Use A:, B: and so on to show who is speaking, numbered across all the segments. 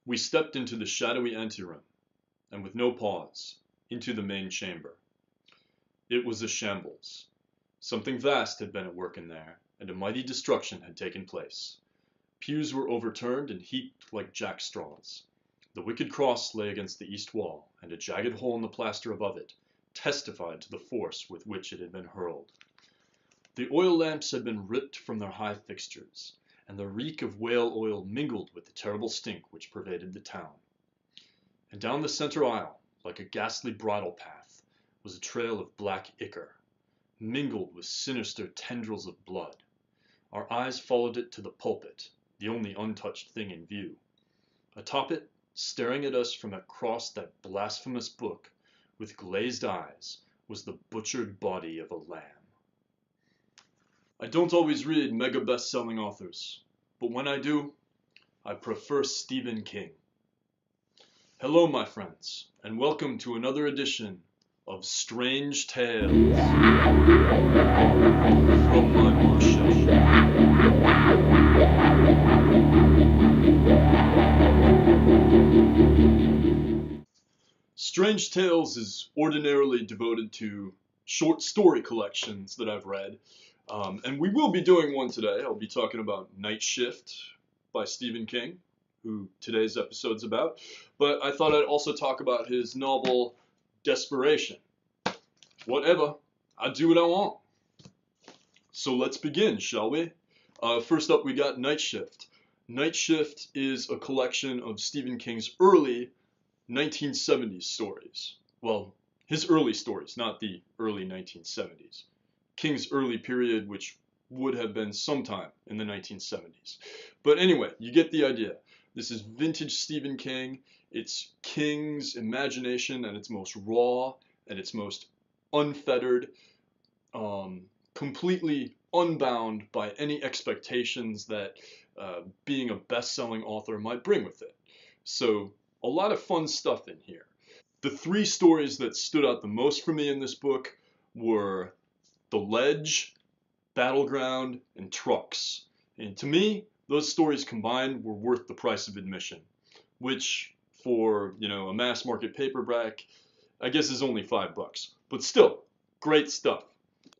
A: We stepped into the shadowy anteroom, and with no pause, into the main chamber. It was a shambles. Something vast had been at work in there, and a mighty destruction had taken place. Pews were overturned and heaped like jackstraws. The wicked cross lay against the east wall, and a jagged hole in the plaster above it testified to the force with which it had been hurled. The oil lamps had been ripped from their high fixtures, and the reek of whale oil mingled with the terrible stink which pervaded the town. And down the center aisle, like a ghastly bridle path, was a trail of black ichor, mingled with sinister tendrils of blood. Our eyes followed it to the pulpit, the only untouched thing in view. Atop it, staring at us from across that blasphemous book, with glazed eyes, was the butchered body of a lamb. I don't always read mega best-selling authors, but when I do, I prefer Stephen King. Hello, my friends, and welcome to another edition of Strange Tales from my bookshelf. Strange Tales is ordinarily devoted to short story collections that I've read, and we will be doing one today. I'll be talking about Night Shift by Stephen King, who today's episode's about, but I thought I'd also talk about his novel Desperation. Whatever, I do what I want. So let's begin, shall we? First up, we got Night Shift. Night Shift is a collection of Stephen King's early 1970s stories. Well, his early stories, not the early 1970s. King's early period, which would have been sometime in the 1970s. But anyway, you get the idea. This is vintage Stephen King. It's King's imagination at its most raw, at its most unfettered, completely unbound by any expectations that being a best-selling author might bring with it. So a lot of fun stuff in here. The three stories that stood out the most for me in this book were The Ledge, Battleground, and Trucks. And to me, those stories combined were worth the price of admission, which for, a mass market paperback, I guess is only $5. But still, great stuff.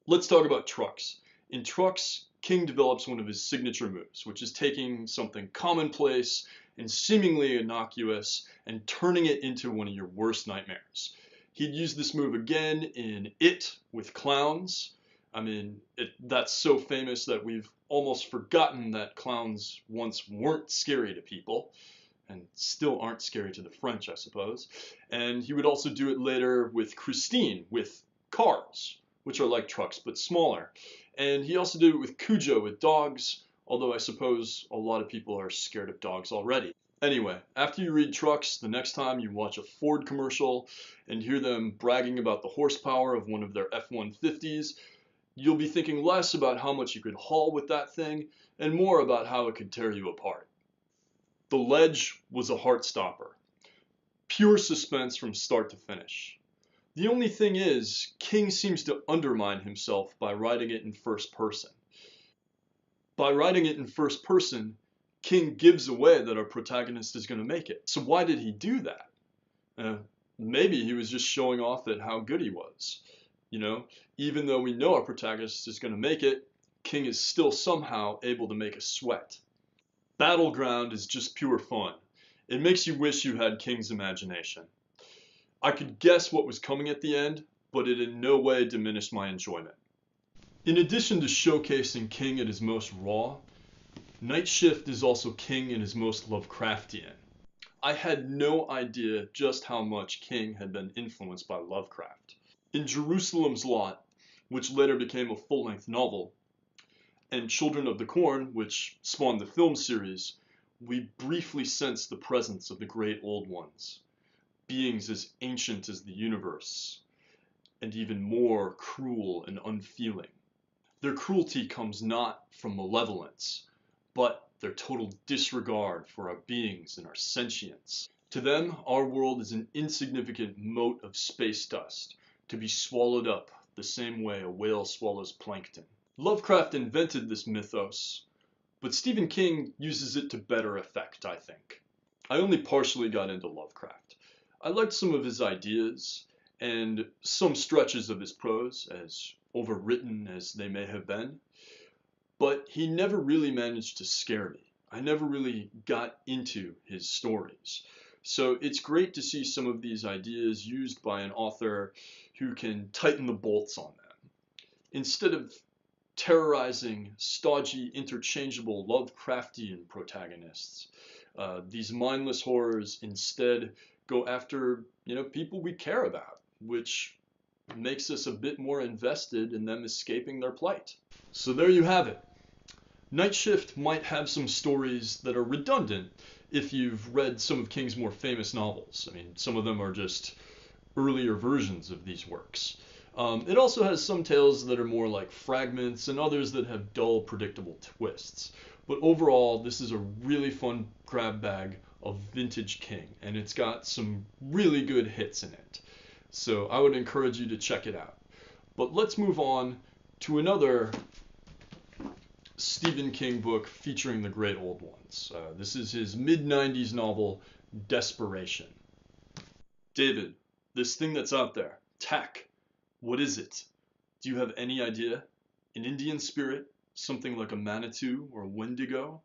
A: Let's talk about Trucks. In Trucks, King develops one of his signature moves, which is taking something commonplace and seemingly innocuous and turning it into one of your worst nightmares. He'd use this move again in It with clowns. I mean, that's so famous that we've almost forgotten that clowns once weren't scary to people, and still aren't scary to the French, I suppose. And he would also do it later with Christine, with cars, which are like trucks but smaller. And he also did it with Cujo, with dogs, although I suppose a lot of people are scared of dogs already. Anyway, after you read Trucks, the next time you watch a Ford commercial and hear them bragging about the horsepower of one of their F-150s, you'll be thinking less about how much you could haul with that thing and more about how it could tear you apart. The Ledge was a heart stopper. Pure suspense from start to finish. The only thing is, King seems to undermine himself by writing it in first person. By writing it in first person, King gives away that our protagonist is going to make it. So why did he do that? Maybe he was just showing off at how good he was. Even though we know our protagonist is going to make it, King is still somehow able to make us sweat. Battleground is just pure fun. It makes you wish you had King's imagination. I could guess what was coming at the end, but it in no way diminished my enjoyment. In addition to showcasing King at his most raw, Night Shift is also King in his most Lovecraftian. I had no idea just how much King had been influenced by Lovecraft. In Jerusalem's Lot, which later became a full-length novel, and Children of the Corn, which spawned the film series, we briefly sense the presence of the great old ones, beings as ancient as the universe, and even more cruel and unfeeling. Their cruelty comes not from malevolence, but their total disregard for our beings and our sentience. To them, our world is an insignificant mote of space dust, to be swallowed up the same way a whale swallows plankton. Lovecraft invented this mythos, but Stephen King uses it to better effect, I think. I only partially got into Lovecraft. I liked some of his ideas and some stretches of his prose, as overwritten as they may have been, but he never really managed to scare me. I never really got into his stories. So it's great to see some of these ideas used by an author who can tighten the bolts on them. Instead of terrorizing, stodgy, interchangeable Lovecraftian protagonists, these mindless horrors instead go after, people we care about, which makes us a bit more invested in them escaping their plight. So there you have it. Night Shift might have some stories that are redundant if you've read some of King's more famous novels. I mean, some of them are just earlier versions of these works. It also has some tales that are more like fragments and others that have dull, predictable twists. But overall, this is a really fun grab bag of vintage King, and it's got some really good hits in it. So I would encourage you to check it out. But let's move on to another Stephen King book featuring the great old ones. This is his mid-90s novel, Desperation. David, this thing that's out there, tack, what is it? Do you have any idea? An Indian spirit? Something like a Manitou or a Wendigo?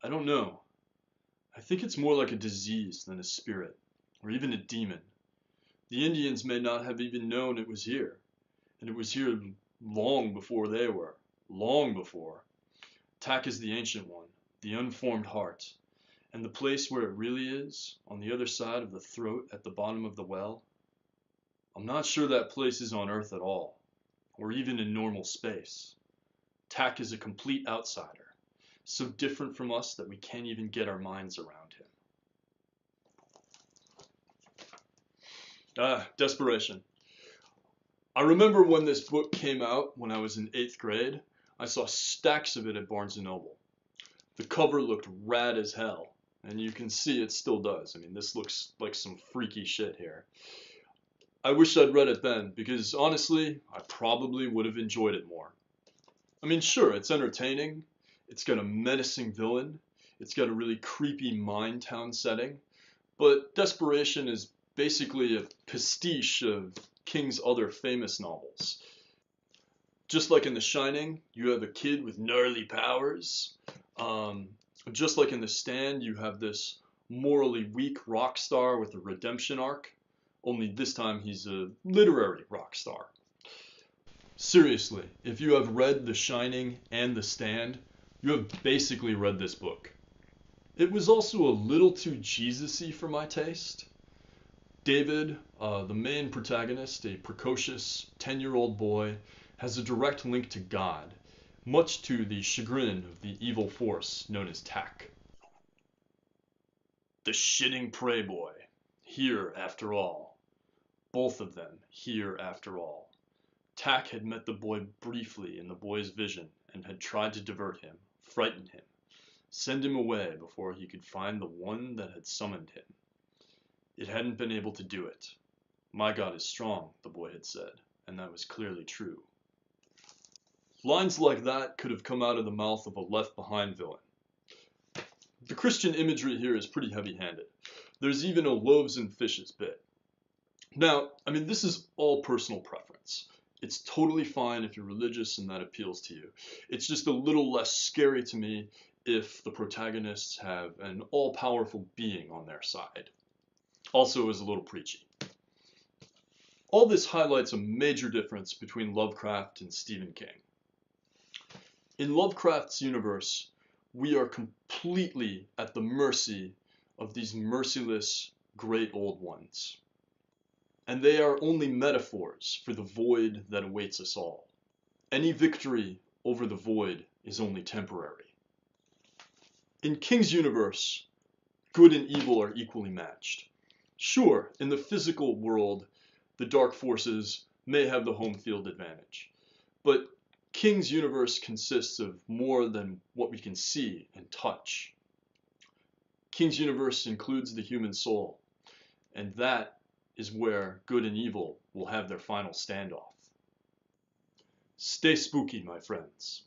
A: I don't know. I think it's more like a disease than a spirit, or even a demon. The Indians may not have even known it was here, and it was here long before they were. Long before. Tack is the ancient one, the unformed heart, and the place where it really is, on the other side of the throat at the bottom of the well. I'm not sure that place is on Earth at all, or even in normal space. Tack is a complete outsider, so different from us that we can't even get our minds around him. Desperation. I remember when this book came out when I was in 8th grade. I saw stacks of it at Barnes & Noble. The cover looked rad as hell, and you can see it still does. I mean, this looks like some freaky shit here. I wish I'd read it then, because honestly, I probably would have enjoyed it more. I mean, sure, it's entertaining, it's got a menacing villain, it's got a really creepy mine town setting, but Desperation is basically a pastiche of King's other famous novels. Just like in The Shining, you have a kid with gnarly powers. Just like in The Stand, you have this morally weak rock star with a redemption arc. Only this time he's a literary rock star. Seriously, if you have read The Shining and The Stand, you have basically read this book. It was also a little too Jesus-y for my taste. David, the main protagonist, a precocious 10-year-old boy, has a direct link to God, much to the chagrin of the evil force known as Tack. The shitting prey boy, here after all. Both of them here after all. Tack had met the boy briefly in the boy's vision and had tried to divert him, frighten him, send him away before he could find the one that had summoned him. It hadn't been able to do it. My God is strong, the boy had said, and that was clearly true. Lines like that could have come out of the mouth of a Left Behind villain. The Christian imagery here is pretty heavy-handed. There's even a loaves and fishes bit. Now, I mean, this is all personal preference. It's totally fine if you're religious and that appeals to you. It's just a little less scary to me if the protagonists have an all-powerful being on their side. Also is a little preachy. All this highlights a major difference between Lovecraft and Stephen King. In Lovecraft's universe, we are completely at the mercy of these merciless great old ones. And they are only metaphors for the void that awaits us all. Any victory over the void is only temporary. In King's universe, good and evil are equally matched. Sure, in the physical world, the dark forces may have the home field advantage, but King's universe consists of more than what we can see and touch. King's universe includes the human soul, and that is where good and evil will have their final standoff. Stay spooky, my friends.